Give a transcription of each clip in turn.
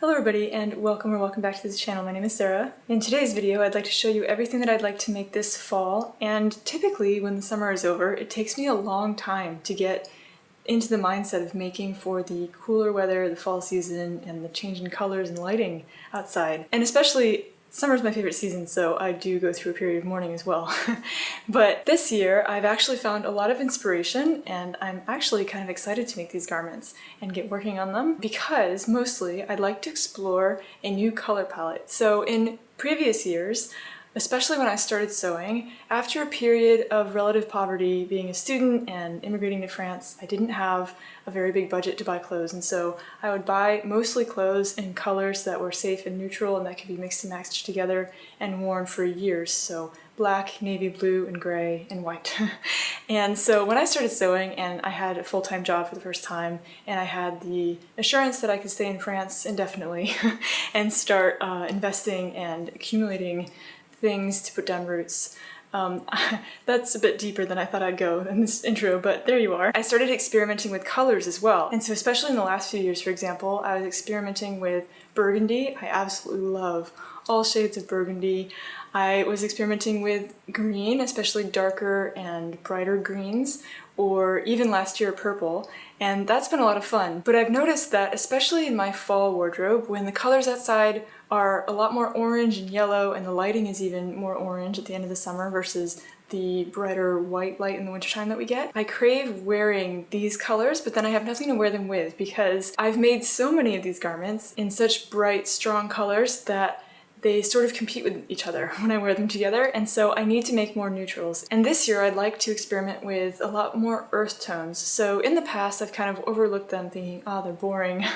Hello everybody and welcome back to this channel. My name is Sarah. In today's video I'd like to show you everything that I'd like to make this fall, and typically when the summer is over it takes me a long time to get into the mindset of making for the cooler weather, the fall season, and the change in colors and lighting outside. And especially summer's my favorite season, so I do go through a period of mourning as well. But this year I've actually found a lot of inspiration, and I'm actually kind of excited to make these garments and get working on them because mostly I'd like to explore a new color palette. So in previous years, especially when I started sewing, after a period of relative poverty, being a student and immigrating to France, I didn't have a very big budget to buy clothes, and so I would buy mostly clothes in colors that were safe and neutral and that could be mixed and matched together and worn for years. So black, navy blue, and gray, and white. And so when I started sewing and I had a full-time job for the first time and I had the assurance that I could stay in France indefinitely and start investing and accumulating things to put down roots. That's a bit deeper than I thought I'd go in this intro, but there you are. I started experimenting with colors as well. And so especially in the last few years, for example, I was experimenting with burgundy. I absolutely love all shades of burgundy. I was experimenting with green, especially darker and brighter greens, or even last year purple, and that's been a lot of fun. But I've noticed that especially in my fall wardrobe, when the colors outside are a lot more orange and yellow and the lighting is even more orange at the end of the summer versus the brighter white light in the wintertime that we get, I crave wearing these colors, but then I have nothing to wear them with because I've made so many of these garments in such bright, strong colors that they sort of compete with each other when I wear them together, and so I need to make more neutrals. And this year I'd like to experiment with a lot more earth tones. So in the past I've kind of overlooked them thinking, oh, they're boring.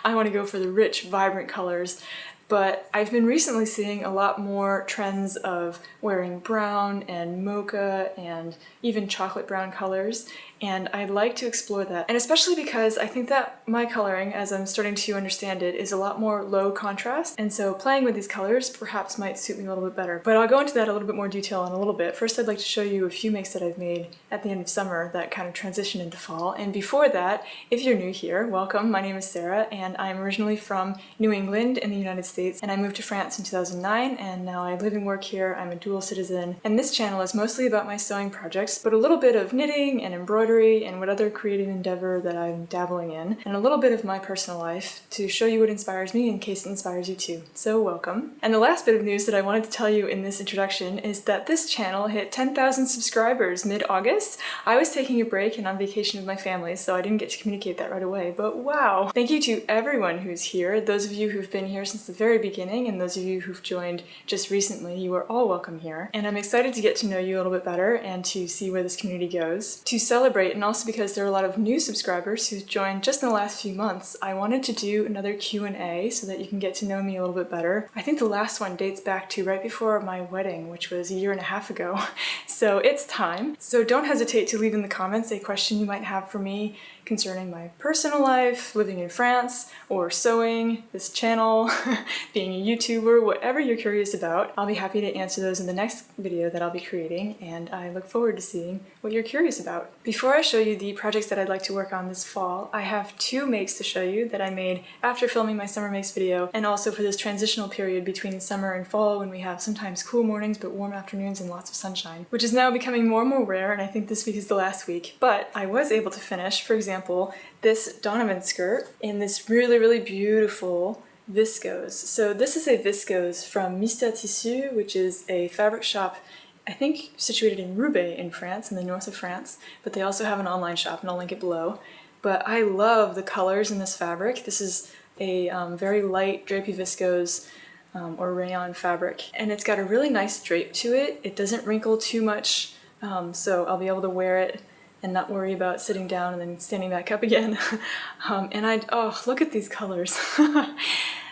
I want to go for the rich, vibrant colors. But I've been recently seeing a lot more trends of wearing brown and mocha and even chocolate brown colors, and I'd like to explore that. And especially because I think that my coloring, as I'm starting to understand it, is a lot more low contrast, and so playing with these colors perhaps might suit me a little bit better. But I'll go into that a little bit more detail in a little bit. First I'd like to show you a few makes that I've made at the end of summer that kind of transition into fall. And before that, if you're new here, welcome. My name is Sarah and I'm originally from New England in the United States, and I moved to France in 2009, and now I live and work here. I'm a dual citizen, and this channel is mostly about my sewing projects, but a little bit of knitting and embroidery and what other creative endeavor that I'm dabbling in, and a little bit of my personal life to show you what inspires me in case it inspires you too. So welcome. And the last bit of news that I wanted to tell you in this introduction is that this channel hit 10,000 subscribers mid-August. I was taking a break and on vacation with my family, so I didn't get to communicate that right away, but wow! Thank you to everyone who's here. Those of you who've been here since the very beginning, and those of you who've joined just recently, you are all welcome here. And I'm excited to get to know you a little bit better and to see where this community goes. To celebrate, and also because there are a lot of new subscribers who've joined just in the last few months, I wanted to do another Q&A so that you can get to know me a little bit better. I think the last one dates back to right before my wedding, which was a year and a half ago. So it's time. So don't hesitate to leave in the comments a question you might have for me concerning my personal life, living in France, or sewing, this channel, being a YouTuber, whatever you're curious about. I'll be happy to answer those in the next video that I'll be creating, and I look forward to seeing what you're curious about. Before I show you the projects that I'd like to work on this fall, I have two makes to show you that I made after filming my summer makes video, and also for this transitional period between summer and fall when we have sometimes cool mornings but warm afternoons and lots of sunshine, which is now becoming more and more rare, and I think this week is the last week. But I was able to finish, for example, this Donovan skirt in this really beautiful viscose. So this is a viscose from Mystère Tissu, which is a fabric shop I think situated in Roubaix in France, in the north of France, but they also have an online shop and I'll link it below. But I love the colors in this fabric. This is a very light drapey viscose or rayon fabric, and it's got a really nice drape to it. It doesn't wrinkle too much, so I'll be able to wear it and not worry about sitting down and then standing back up again. Oh, look at these colors.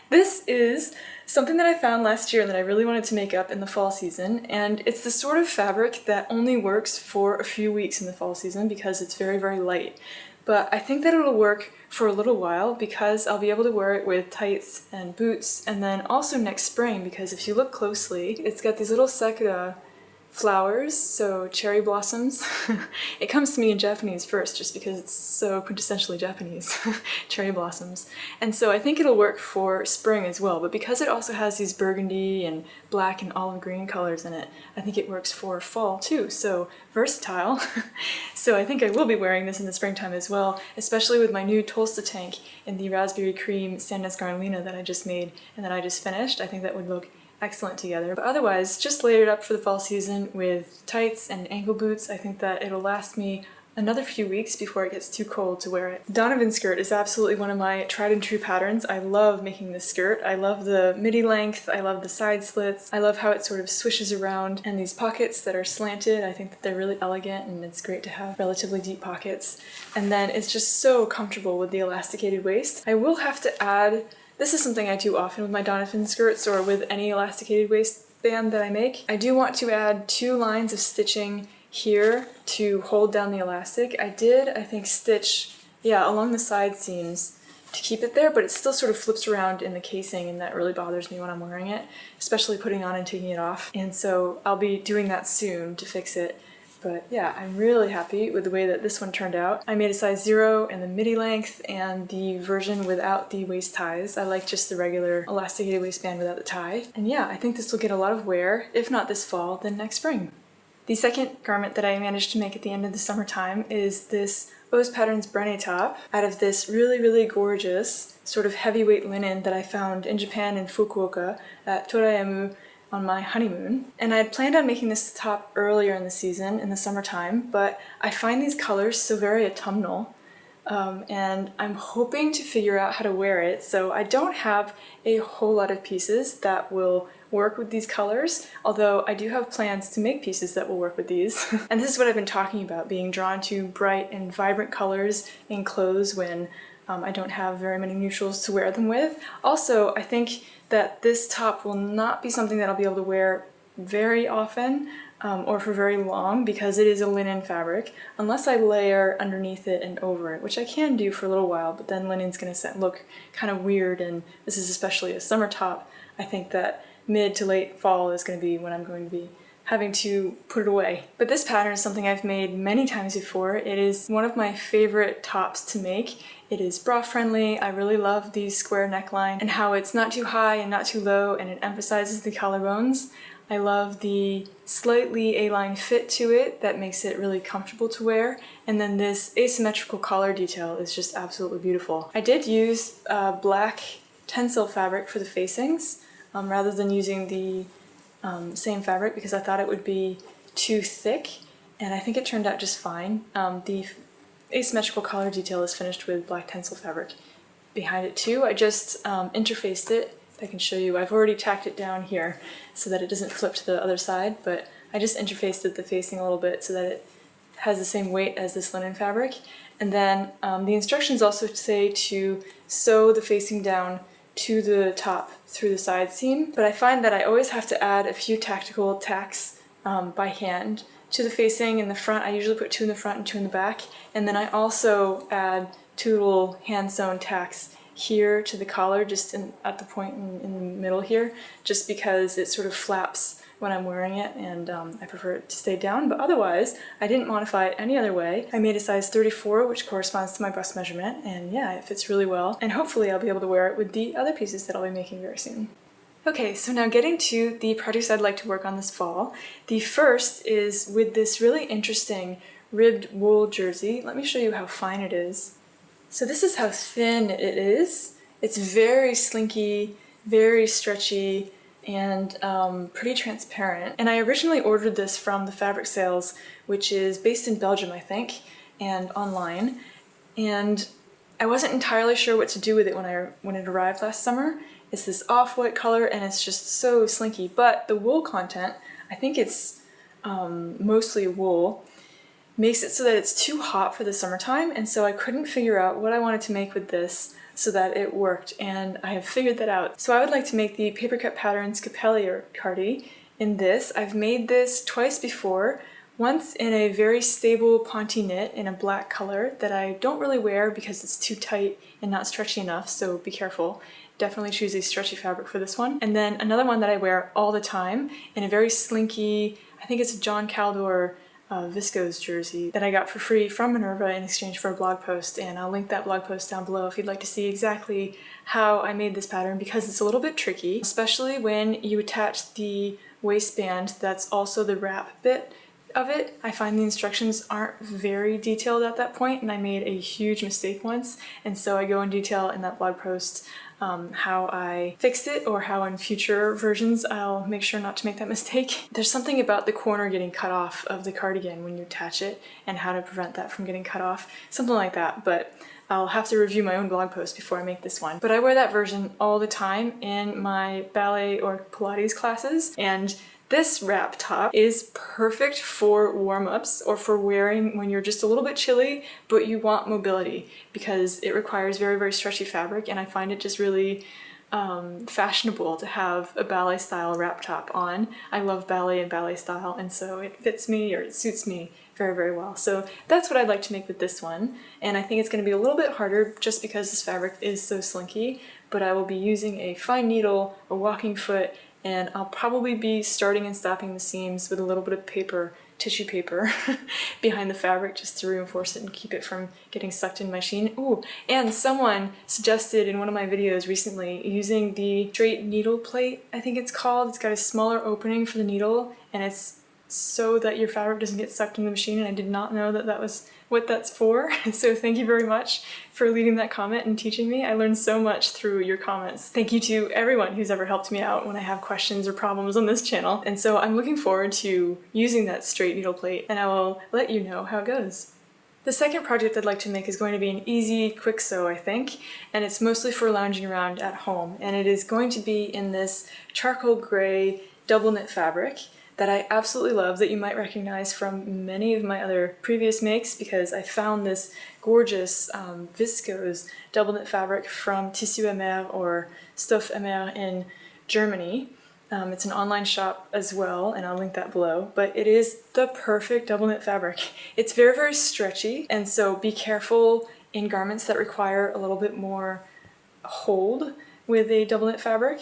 This is something that I found last year that I really wanted to make up in the fall season, and it's the sort of fabric that only works for a few weeks in the fall season because it's very light. But I think that it'll work for a little while because I'll be able to wear it with tights and boots, and then also next spring because if you look closely, it's got these little sakura flowers, so cherry blossoms. It comes to me in Japanese first just because it's so quintessentially Japanese, cherry blossoms. And so I think it'll work for spring as well, but because it also has these burgundy and black and olive green colors in it, I think it works for fall too, so versatile. So I think I will be wearing this in the springtime as well, especially with my new Tolsta tank in the raspberry cream Sandnes Garnlina that I just made and that I just finished. I think that would look excellent together. But otherwise, just layer it up for the fall season with tights and ankle boots. I think that it'll last me another few weeks before it gets too cold to wear it. Donovan skirt is absolutely one of my tried and true patterns. I love making this skirt. I love the midi length, I love the side slits, I love how it sort of swishes around, and these pockets that are slanted, I think that they're really elegant and it's great to have relatively deep pockets. And then it's just so comfortable with the elasticated waist. I will have to add, this is something I do often with my Donovan skirts or with any elasticated waistband that I make. I do want to add 2 lines of stitching here to hold down the elastic. I did, I think, stitch, along the side seams to keep it there, but it still sort of flips around in the casing and that really bothers me when I'm wearing it, especially putting on and taking it off. And so I'll be doing that soon to fix it. But yeah, I'm really happy with the way that this one turned out. I made a size 0 in the midi length and the version without the waist ties. I like just the regular elasticated waistband without the tie. And yeah, I think this will get a lot of wear, if not this fall, then next spring. The second garment that I managed to make at the end of the summertime is this O's Patterns Brene top out of this really, really gorgeous sort of heavyweight linen that I found in Japan in Fukuoka at Torayamu on my honeymoon. And I had planned on making this top earlier in the season, in the summertime, but I find these colors so very autumnal. And I'm hoping to figure out how to wear it, so I don't have a whole lot of pieces that will work with these colors, although I do have plans to make pieces that will work with these. And this is what I've been talking about, being drawn to bright and vibrant colors in clothes when I don't have very many neutrals to wear them with. Also, I think that this top will not be something that I'll be able to wear very often or for very long because it is a linen fabric, unless I layer underneath it and over it, which I can do for a little while, but then linen's going to look kind of weird, and this is especially a summer top. I think that mid to late fall is going to be when I'm going to be having to put it away. But this pattern is something I've made many times before. It is one of my favorite tops to make. It is bra friendly. I really love the square neckline and how it's not too high and not too low, and it emphasizes the collarbones. I love the slightly A-line fit to it that makes it really comfortable to wear, and then this asymmetrical collar detail is just absolutely beautiful. I did use black tencel fabric for the facings rather than using the same fabric because I thought it would be too thick, and I think it turned out just fine. The asymmetrical collar detail is finished with black tencel fabric behind it too. I just interfaced it. If I can show you, I've already tacked it down here so that it doesn't flip to the other side, but I just interfaced the facing a little bit so that it has the same weight as this linen fabric. And then the instructions also say to sew the facing down to the top through the side seam, but I find that I always have to add a few tactical tacks by hand to the facing in the front. I usually put 2 in the front and 2 in the back, and then I also add 2 little hand-sewn tacks here to the collar, just at the point in the middle here, just because it sort of flaps when I'm wearing it, and I prefer it to stay down, but otherwise I didn't modify it any other way. I made a size 34, which corresponds to my bust measurement, and yeah, it fits really well, and hopefully I'll be able to wear it with the other pieces that I'll be making very soon. Okay, so now getting to the projects I'd like to work on this fall. The first is with this really interesting ribbed wool jersey. Let me show you how fine it is. So this is how thin it is. It's very slinky, very stretchy, and pretty transparent. And I originally ordered this from the Fabric Sales, which is based in Belgium, I think, and online. And I wasn't entirely sure what to do with it when it arrived last summer. It's this off-white color, and it's just so slinky. But the wool content, I think it's mostly wool, makes it so that it's too hot for the summertime, and so I couldn't figure out what I wanted to make with this so that it worked, and I have figured that out. So I would like to make the Paper Cut Patterns Capelli cardi in this. I've made this twice before, once in a very stable Ponte knit in a black color that I don't really wear because it's too tight and not stretchy enough, so be careful. Definitely choose a stretchy fabric for this one. And then another one that I wear all the time in a very slinky, I I think it's a John Caldor viscose jersey that I got for free from Minerva in exchange for a blog post, and I'll link that blog post down below if you'd like to see exactly how I made this pattern, because it's a little bit tricky, especially when you attach the waistband that's also the wrap bit of it. I find the instructions aren't very detailed at that point, and I made a huge mistake once, and so I go in detail in that blog post how I fixed it, or how in future versions I'll make sure not to make that mistake. There's something about the corner getting cut off of the cardigan when you attach it, and how to prevent that from getting cut off, something like that, but I'll have to review my own blog post before I make this one. But I wear that version all the time in my ballet or Pilates classes, and this wrap top is perfect for warm-ups or for wearing when you're just a little bit chilly but you want mobility, because it requires very, very stretchy fabric, and I find it just really fashionable to have a ballet style wrap top on. I love ballet and ballet style, and so it fits me, or it suits me very, very well. So that's what I'd like to make with this one, and I think it's going to be a little bit harder just because this fabric is so slinky, but I will be using a fine needle, a walking foot, and I'll probably be starting and stopping the seams with a little bit of paper, tissue paper, behind the fabric just to reinforce it and keep it from getting sucked in my sheen. Ooh, and someone suggested in one of my videos recently using the straight needle plate, I think it's called. It's got a smaller opening for the needle, and it's so that your fabric doesn't get sucked in the machine, and I did not know that that was what that's for. So thank you very much for leaving that comment and teaching me. I learned so much through your comments. Thank you to everyone who's ever helped me out when I have questions or problems on this channel. And so I'm looking forward to using that straight needle plate, and I will let you know how it goes. The second project I'd like to make is going to be an easy, quick sew, I think, and it's mostly for lounging around at home, and it is going to be in this charcoal gray double knit fabric that I absolutely love, that you might recognize from many of my other previous makes, because I found this gorgeous viscose double knit fabric from Tissu Amer or Stoff Amer in Germany. It's an online shop as well, and I'll link that below, but it is the perfect double knit fabric. It's very, very stretchy, and so be careful in garments that require a little bit more hold with a double knit fabric.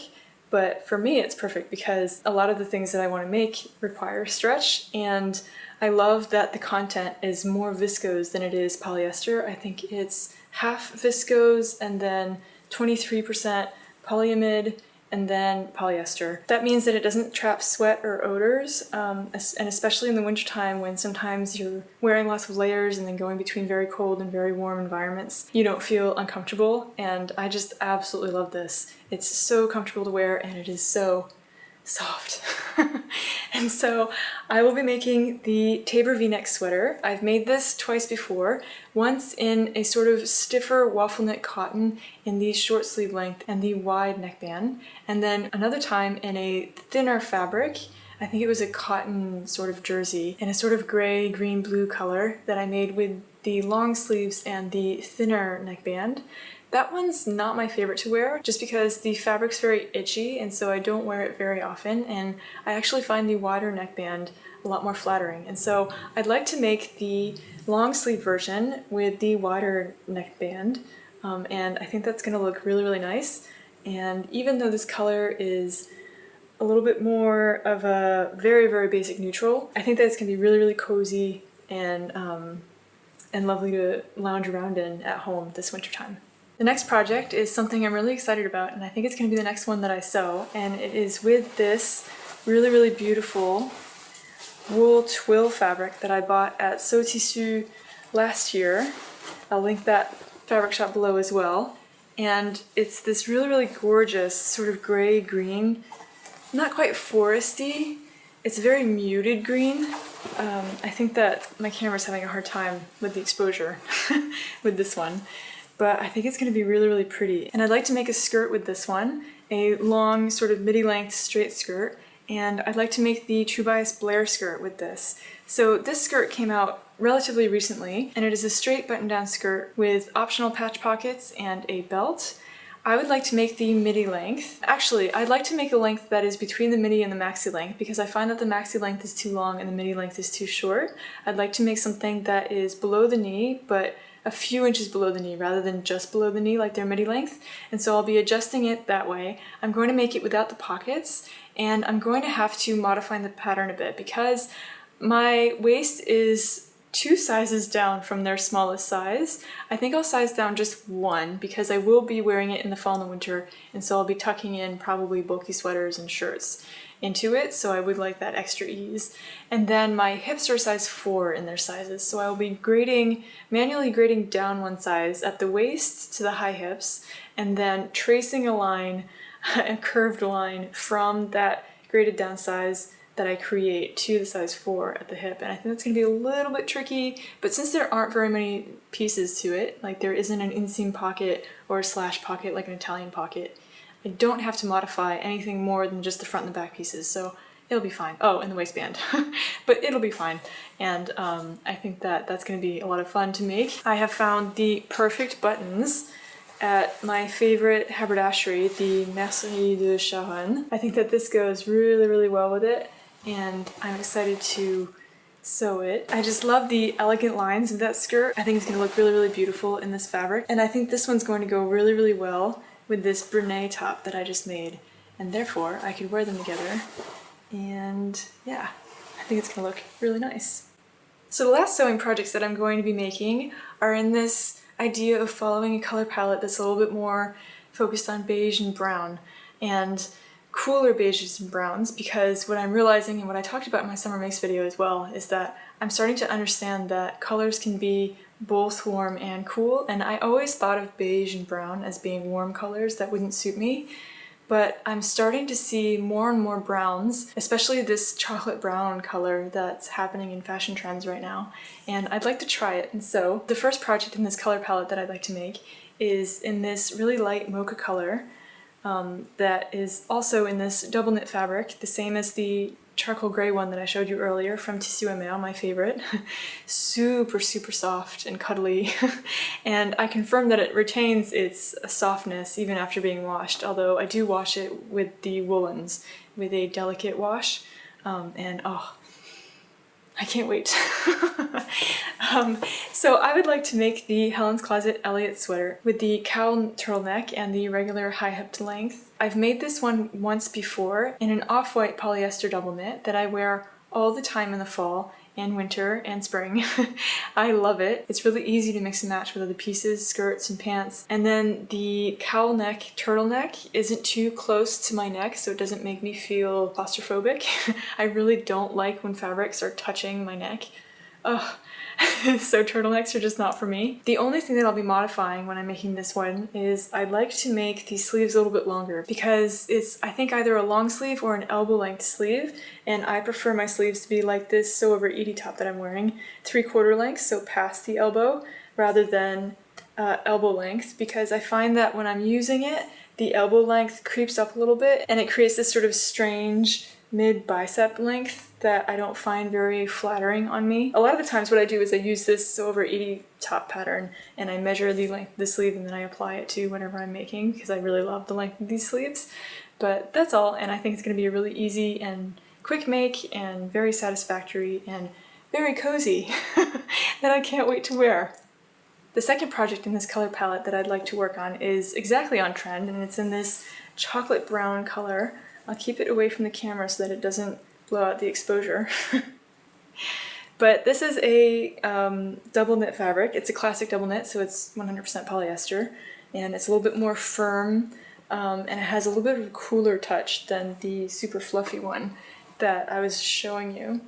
But for me, it's perfect because a lot of the things that I want to make require stretch, and I love that the content is more viscose than it is polyester. I think it's half viscose and then 23% polyamide and then polyester. That means that it doesn't trap sweat or odors, and especially in the wintertime when sometimes you're wearing lots of layers and then going between very cold and very warm environments, you don't feel uncomfortable, and I just absolutely love this. It's so comfortable to wear, and it is so soft. And so I will be making the Tabor V-neck sweater. I've made this twice before, once in a sort of stiffer waffle knit cotton in the short sleeve length and the wide neckband, and then another time in a thinner fabric. I think it was a cotton sort of jersey in a sort of gray, green, blue color that I made with the long sleeves and the thinner neckband. That one's not my favorite to wear just because the fabric's very itchy, and so I don't wear it very often, and I actually find the wider neckband a lot more flattering. And so I'd like to make the long sleeve version with the wider neckband, and I think that's going to look really, really nice. And even though this color is a little bit more of a very, very basic neutral, I think that it's going to be really, really cozy and lovely to lounge around in at home this winter time. The next project is something I'm really excited about, and I think it's going to be the next one that I sew, and it is with this really, really beautiful wool twill fabric that I bought at Sew Tissu last year. I'll link that fabric shop below as well. And it's this really, really gorgeous sort of gray-green, not quite foresty. It's a very muted green. I think that my camera's having a hard time with the exposure with this one. But I think it's going to be really, really pretty. And I'd like to make a skirt with this one, a long sort of midi-length straight skirt, and I'd like to make the True Bias Blair skirt with this. So this skirt came out relatively recently, and it is a straight button-down skirt with optional patch pockets and a belt. I would like to make the midi length. Actually, I'd like to make a length that is between the midi and the maxi length, because I find that the maxi length is too long and the midi length is too short. I'd like to make something that is below the knee, but a few inches below the knee rather than just below the knee like their midi length. And so I'll be adjusting it that way. I'm going to make it without the pockets, and I'm going to have to modify the pattern a bit because my waist is 2 sizes down from their smallest size. I think I'll size down just 1 because I will be wearing it in the fall and the winter, and so I'll be tucking in probably bulky sweaters and shirts into it, so I would like that extra ease. And then my hips are size 4 in their sizes, so I will be manually grading down 1 size at the waist to the high hips, and then tracing a line, a curved line from that graded down size that I create to the size 4 at the hip. And I think that's going to be a little bit tricky, but since there aren't very many pieces to it, like there isn't an inseam pocket or a slash pocket like an Italian pocket, I don't have to modify anything more than just the front and the back pieces, so it'll be fine. Oh, and the waistband. But it'll be fine. And I think that that's going to be a lot of fun to make. I have found the perfect buttons at my favorite haberdashery, the Mercerie de Charonne. I think that this goes really, really well with it, and I'm excited to sew it. I just love the elegant lines of that skirt. I think it's going to look really, really beautiful in this fabric, and I think this one's going to go really, really well with this Brunet top that I just made, and therefore I could wear them together, and yeah, I think it's going to look really nice. So the last sewing projects that I'm going to be making are in this idea of following a color palette that's a little bit more focused on beige and brown, and cooler beiges and browns, because what I'm realizing, and what I talked about in my summer makes video as well, is that I'm starting to understand that colors can be both warm and cool, and I always thought of beige and brown as being warm colors that wouldn't suit me, but I'm starting to see more and more browns, especially this chocolate brown color that's happening in fashion trends right now, and I'd like to try it. And so the first project in this color palette that I'd like to make is in this really light mocha color that is also in this double knit fabric, the same as the charcoal gray one that I showed you earlier from Tissu Emer, my favorite. Super, super soft and cuddly. And I confirm that it retains its softness even after being washed, although I do wash it with the woolens with a delicate wash. And oh, I can't wait. So I would like to make the Helen's Closet Elliot sweater with the cowl turtleneck and the regular high hipped length. I've made this one once before in an off-white polyester double knit that I wear all the time in the fall and winter and spring. I love it. It's really easy to mix and match with other pieces, skirts and pants. And then the cowl neck turtleneck isn't too close to my neck, so it doesn't make me feel claustrophobic. I really don't like when fabrics are touching my neck. Ugh. So turtlenecks are just not for me. The only thing that I'll be modifying when I'm making this one is I'd like to make the sleeves a little bit longer, because it's, I think, either a long sleeve or an elbow length sleeve, and I prefer my sleeves to be like this sew over Edie top that I'm wearing, 3/4 length, so past the elbow, rather than elbow length, because I find that when I'm using it, the elbow length creeps up a little bit and it creates this sort of strange mid bicep length that I don't find very flattering on me. A lot of the times what I do is I use this sew over 80 top pattern and I measure the length of the sleeve and then I apply it to whenever I'm making, because I really love the length of these sleeves. But that's all, and I think it's going to be a really easy and quick make and very satisfactory and very cozy that I can't wait to wear. The second project in this color palette that I'd like to work on is exactly on trend, and it's in this chocolate brown color. I'll keep it away from the camera so that it doesn't blow out the exposure. But this is a double knit fabric. It's a classic double knit, so it's 100% polyester, and it's a little bit more firm, and it has a little bit of a cooler touch than the super fluffy one that I was showing you.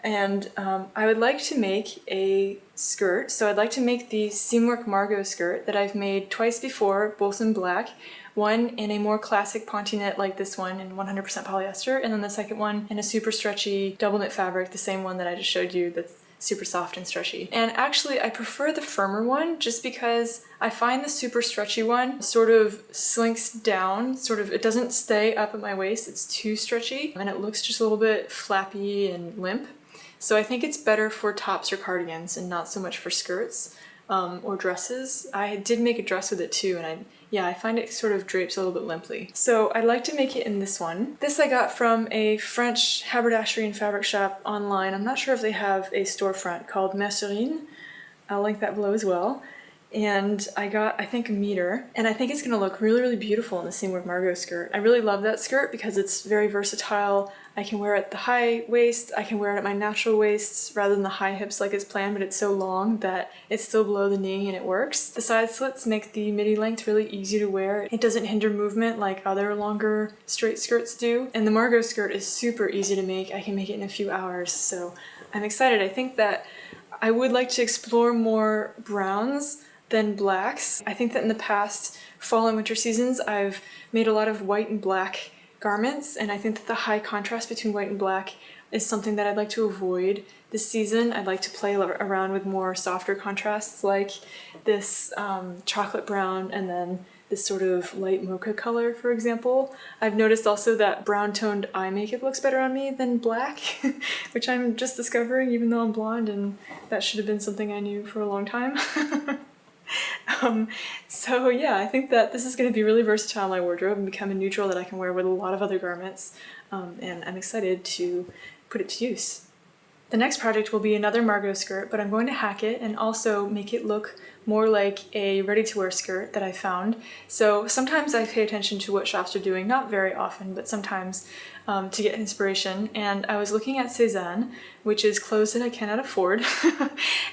And I would like to make a skirt, so I'd like to make the Seamwork Margot skirt that I've made twice before, both in black. One in a more classic Ponte knit like this one in 100% polyester, and then the second one in a super stretchy double knit fabric, the same one that I just showed you that's super soft and stretchy. And actually I prefer the firmer one just because I find the super stretchy one sort of slinks down, it doesn't stay up at my waist, it's too stretchy, and it looks just a little bit flappy and limp. So I think it's better for tops or cardigans and not so much for skirts or dresses. I did make a dress with it too, and I find it sort of drapes a little bit limply. So I'd like to make it in this one. This I got from a French haberdashery and fabric shop online. I'm not sure if they have a storefront, called Mercerine. I'll link that below as well. And I got, I think, a meter, and I think it's gonna look really, really beautiful in the Seamwork Margot skirt. I really love that skirt because it's very versatile. I can wear it at the high waist, I can wear it at my natural waist rather than the high hips like it's planned, but it's so long that it's still below the knee and it works. The side slits make the midi length really easy to wear. It doesn't hinder movement like other longer straight skirts do. And the Margot skirt is super easy to make. I can make it in a few hours, so I'm excited. I think that I would like to explore more browns than blacks. I think that in the past fall and winter seasons I've made a lot of white and black garments, and I think that the high contrast between white and black is something that I'd like to avoid this season. I'd like to play around with more softer contrasts like this chocolate brown and then this sort of light mocha color, for example. I've noticed also that brown toned eye makeup looks better on me than black, which I'm just discovering even though I'm blonde, and that should have been something I knew for a long time. So yeah, I think that this is going to be really versatile in my wardrobe and become a neutral that I can wear with a lot of other garments, and I'm excited to put it to use. The next project will be another Margot skirt, but I'm going to hack it and also make it look more like a ready-to-wear skirt that I found. So sometimes I pay attention to what shops are doing, not very often, but sometimes to get inspiration. And I was looking at Cézanne, which is clothes that I cannot afford.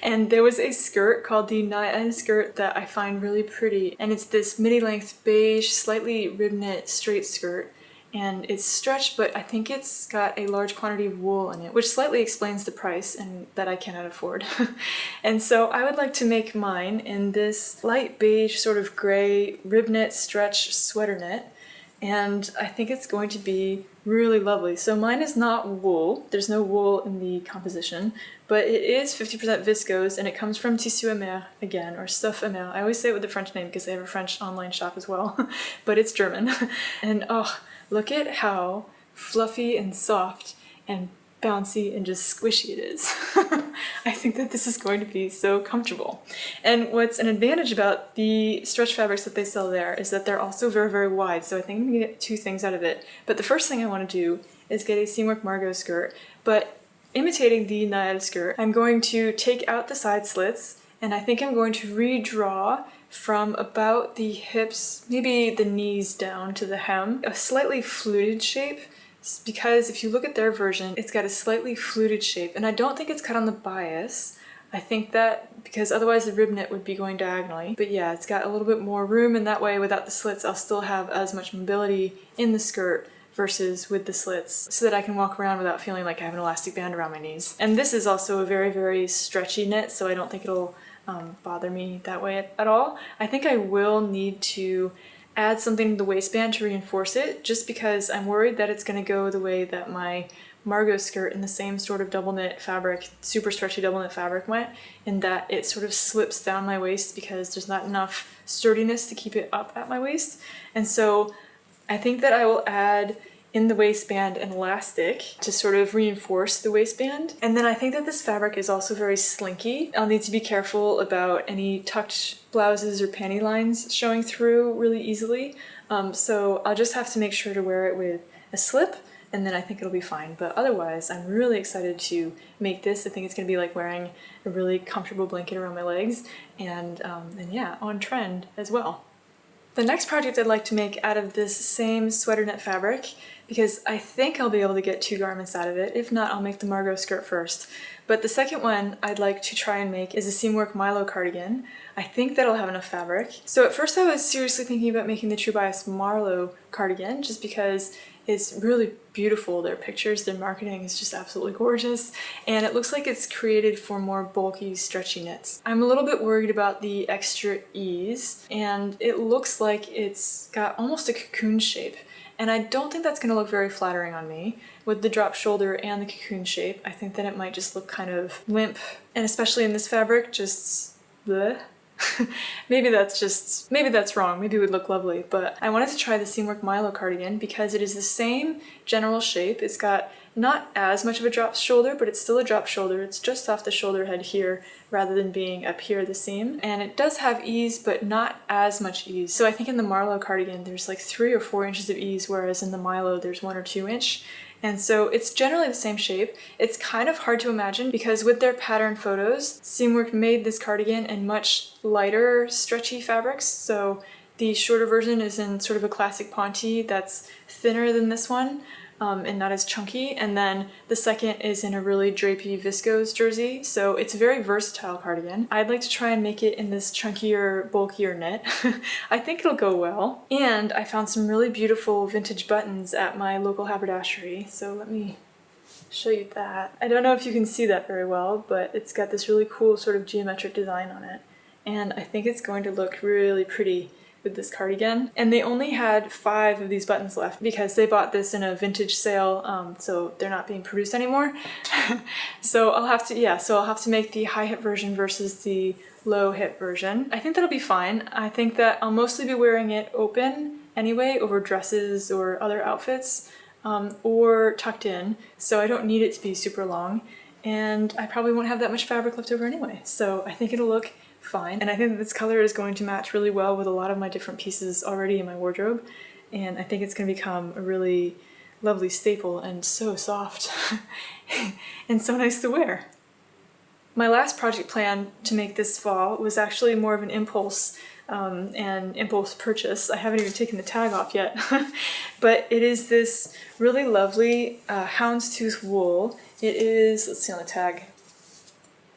And there was a skirt called the Nayad skirt that I find really pretty. And it's this midi-length beige, slightly rib knit straight skirt. And it's stretched, but I think it's got a large quantity of wool in it, which slightly explains the price and that I cannot afford. And so I would like to make mine in this light beige sort of gray rib knit stretch sweater knit, and I think it's going to be really lovely. So mine is not wool, there's no wool in the composition, but it is 50% viscose, and it comes from Tissu Amer again, or Stuff Amer. I always say it with the French name because they have a French online shop as well, but it's German. And oh, look at how fluffy and soft and bouncy and just squishy it is. I think that this is going to be so comfortable. And what's an advantage about the stretch fabrics that they sell there is that they're also very, very wide. So I think I'm gonna get two things out of it. But the first thing I want to do is get a Seamwork Margot skirt, but imitating the Nayad skirt, I'm going to take out the side slits, and I think I'm going to redraw from about the hips, maybe the knees down to the hem, a slightly fluted shape, because if you look at their version, it's got a slightly fluted shape, and I don't think it's cut on the bias. I think that because otherwise the rib knit would be going diagonally. But yeah, it's got a little bit more room, and that way without the slits I'll still have as much mobility in the skirt versus with the slits, so that I can walk around without feeling like I have an elastic band around my knees. And this is also a very, very stretchy knit, so I don't think it'll bother me that way at all. I think I will need to add something to the waistband to reinforce it, just because I'm worried that it's going to go the way that my Margot skirt in the same sort of double knit fabric, super stretchy double knit fabric went, in that it sort of slips down my waist because there's not enough sturdiness to keep it up at my waist. And so I think that I will add in the waistband an elastic to sort of reinforce the waistband. And then I think that this fabric is also very slinky. I'll need to be careful about any tucked blouses or panty lines showing through really easily. So I'll just have to make sure to wear it with a slip, and then I think it'll be fine. But otherwise, I'm really excited to make this. I think it's gonna be like wearing a really comfortable blanket around my legs, and yeah, on trend as well. The next project I'd like to make out of this same sweater knit fabric, because I think I'll be able to get two garments out of it. If not, I'll make the Margot skirt first. But the second one I'd like to try and make is a Seamwork Milo cardigan. I think that'll have enough fabric. So at first I was seriously thinking about making the True Bias Marlowe cardigan, just because it's really beautiful. Their pictures, their marketing is just absolutely gorgeous, and it looks like it's created for more bulky, stretchy knits. I'm a little bit worried about the extra ease, and it looks like it's got almost a cocoon shape, and I don't think that's going to look very flattering on me. With the drop shoulder and the cocoon shape, I think that it might just look kind of limp, and especially in this fabric, just bleh. maybe that's wrong, maybe it would look lovely, but I wanted to try the Seamwork Milo cardigan because it is the same general shape. It's got not as much of a drop shoulder, but it's still a drop shoulder. It's just off the shoulder head here rather than being up here at the seam. And it does have ease, but not as much ease. So I think in the Marlowe cardigan, there's like 3 or 4 inches of ease, whereas in the Milo, there's 1 or 2 inch. And so it's generally the same shape. It's kind of hard to imagine because with their pattern photos, Seamwork made this cardigan in much lighter, stretchy fabrics. So the shorter version is in sort of a classic Ponte that's thinner than this one. And not as chunky, and then the second is in a really drapey viscose jersey, so it's a very versatile cardigan. I'd like to try and make it in this chunkier, bulkier knit. I think it'll go well. And I found some really beautiful vintage buttons at my local haberdashery, so let me show you that. I don't know if you can see that very well, but it's got this really cool sort of geometric design on it, and I think it's going to look really pretty with this cardigan. And they only had 5 of these buttons left because they bought this in a vintage sale, so they're not being produced anymore. So I'll have to make the high hip version versus the low hip version. I think that'll be fine. I think that I'll mostly be wearing it open anyway over dresses or other outfits, or tucked in, so I don't need it to be super long, and I probably won't have that much fabric left over anyway, so I think it'll look fine. And I think that this color is going to match really well with a lot of my different pieces already in my wardrobe, and I think it's going to become a really lovely staple and so soft and so nice to wear. My last project plan to make this fall was actually more of an impulse and impulse purchase. I haven't even taken the tag off yet, but it is this really lovely houndstooth wool. It is, let's see on the tag,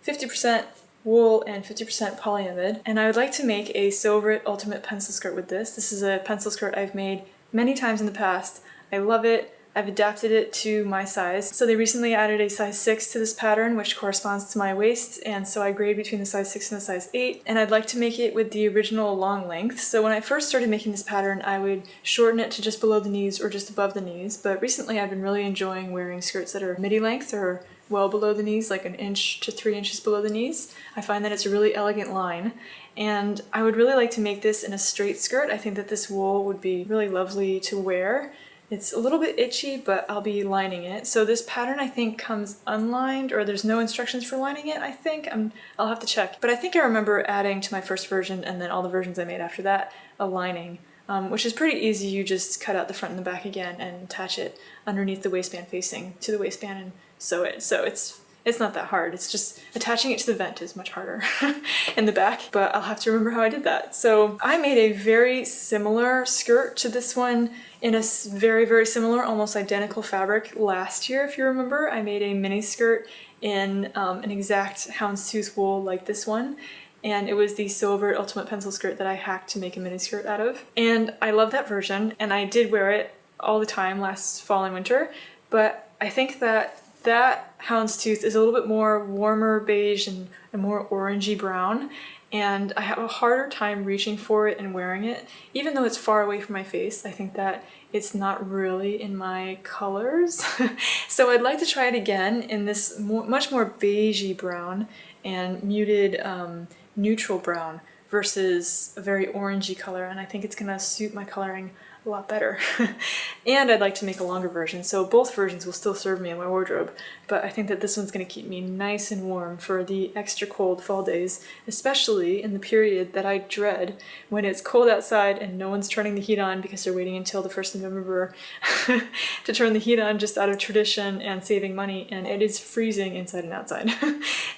50% wool and 50% polyamide, and I would like to make a Sew Over It ultimate pencil skirt with this. This is a pencil skirt I've made many times in the past. I love it. I've adapted it to my size. So they recently added a size 6 to this pattern, which corresponds to my waist, and so I grade between the size 6 and the size 8, and I'd like to make it with the original long length. So when I first started making this pattern, I would shorten it to just below the knees or just above the knees, but recently I've been really enjoying wearing skirts that are midi length or well below the knees, like 1 inch to 3 inches below the knees. I find that it's a really elegant line, and I would really like to make this in a straight skirt. I think that this wool would be really lovely to wear. It's a little bit itchy, but I'll be lining it. So this pattern I think comes unlined, or there's no instructions for lining it, I think. I'll have to check. But I think I remember adding to my first version, and then all the versions I made after that, a lining, which is pretty easy. You just cut out the front and the back again and attach it underneath the waistband facing to the waistband and sew it. So it's not that hard. It's just attaching it to the vent is much harder in the back, but I'll have to remember how I did that. So I made a very similar skirt to this one in a very, very similar, almost identical fabric last year, if you remember. I made a mini skirt in an exact houndstooth wool like this one, and it was the Sew Over It ultimate pencil skirt that I hacked to make a mini skirt out of. And I love that version, and I did wear it all the time last fall and winter, but I think that houndstooth is a little bit more warmer beige and more orangey brown, and I have a harder time reaching for it and wearing it. Even though it's far away from my face, I think that it's not really in my colors. So I'd like to try it again in this much more beigey brown and muted neutral brown versus a very orangey color, and I think it's gonna suit my coloring a lot better. And I'd like to make a longer version, so both versions will still serve me in my wardrobe, but I think that this one's going to keep me nice and warm for the extra cold fall days, especially in the period that I dread, when it's cold outside and no one's turning the heat on because they're waiting until the 1st of November to turn the heat on just out of tradition and saving money, and it is freezing inside and outside.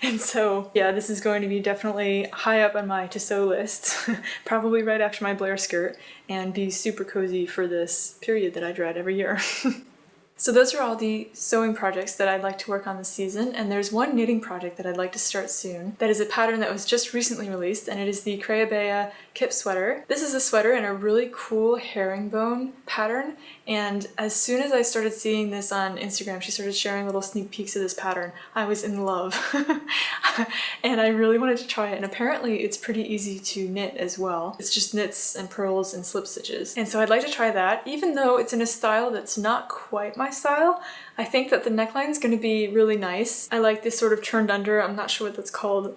And so yeah, this is going to be definitely high up on my to sew list, probably right after my Blair skirt, and be super cozy for this period that I dread every year. So those are all the sewing projects that I'd like to work on this season, and there's one knitting project that I'd like to start soon. That is a pattern that was just recently released, and it is the Creabea Kip sweater. This is a sweater in a really cool herringbone pattern, and as soon as I started seeing this on Instagram, she started sharing little sneak peeks of this pattern, I was in love. And I really wanted to try it, and apparently it's pretty easy to knit as well. It's just knits and purls and slip stitches. And so I'd like to try that, even though it's in a style that's not quite my style. I think that the neckline is going to be really nice. I like this sort of turned under, I'm not sure what that's called,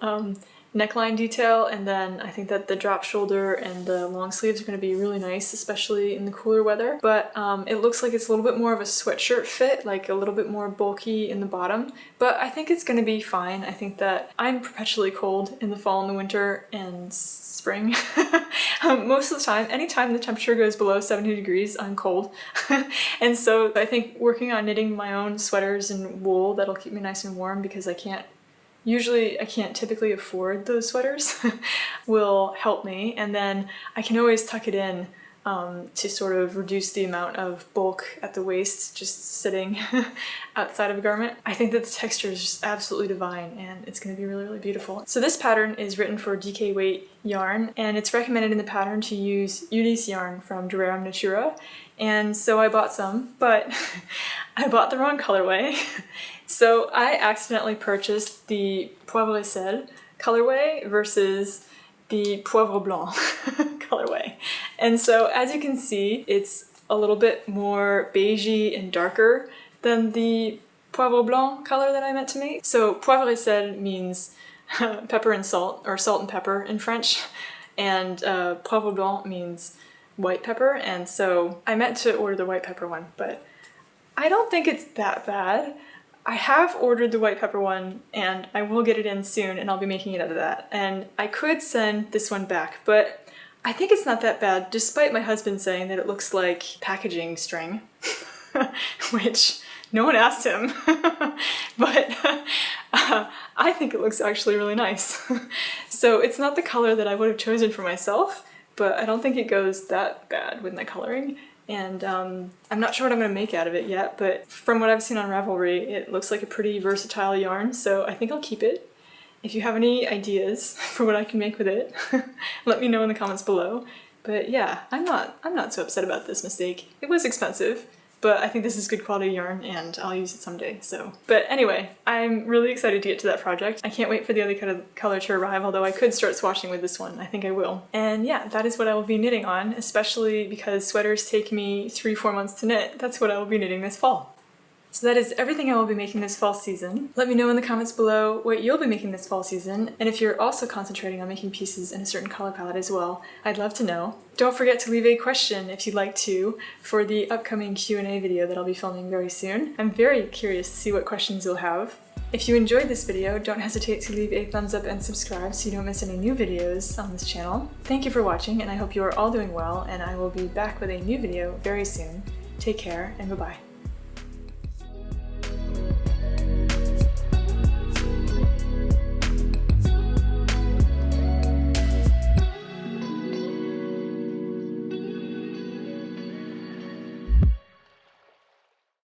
neckline detail, and then I think that the drop shoulder and the long sleeves are going to be really nice, especially in the cooler weather. But it looks like it's a little bit more of a sweatshirt fit, like a little bit more bulky in the bottom, but I think it's going to be fine. I think that I'm perpetually cold in the fall and the winter and spring. Most of the time, anytime the temperature goes below 70 degrees, I'm cold. And so I think working on knitting my own sweaters in wool that'll keep me nice and warm, because I can't typically afford those sweaters, will help me. And then I can always tuck it in to sort of reduce the amount of bulk at the waist just sitting outside of a garment. I think that the texture is just absolutely divine, and it's going to be really, really beautiful. So this pattern is written for DK weight yarn, and it's recommended in the pattern to use Ulysse yarn from Durerum Natura. And so I bought some, but I bought the wrong colorway. So I accidentally purchased the Poivre Sel colorway versus the Poivre Blanc colorway. And so as you can see, it's a little bit more beigey and darker than the Poivre Blanc color that I meant to make. So Poivre Sel means pepper and salt, or salt and pepper in French, and Poivre Blanc means white pepper, and so I meant to order the white pepper one, but I don't think it's that bad. I have ordered the white pepper one, and I will get it in soon, and I'll be making it out of that. And I could send this one back, but I think it's not that bad, despite my husband saying that it looks like packaging string, which no one asked him, but I think it looks actually really nice. So it's not the color that I would have chosen for myself, but I don't think it goes that bad with my coloring. And I'm not sure what I'm going to make out of it yet, but from what I've seen on Ravelry, it looks like a pretty versatile yarn, so I think I'll keep it. If you have any ideas for what I can make with it, let me know in the comments below. But yeah, I'm not so upset about this mistake. It was expensive, but I think this is good quality yarn, and I'll use it someday, so. But anyway, I'm really excited to get to that project. I can't wait for the other color to arrive, although I could start swatching with this one. I think I will. And yeah, that is what I will be knitting on, especially because sweaters take me 3-4 months to knit. That's what I will be knitting this fall. So that is everything I will be making this fall season. Let me know in the comments below what you'll be making this fall season, and if you're also concentrating on making pieces in a certain color palette as well, I'd love to know. Don't forget to leave a question if you'd like to for the upcoming Q&A video that I'll be filming very soon. I'm very curious to see what questions you'll have. If you enjoyed this video, don't hesitate to leave a thumbs up and subscribe so you don't miss any new videos on this channel. Thank you for watching, and I hope you are all doing well, and I will be back with a new video very soon. Take care, and bye-bye.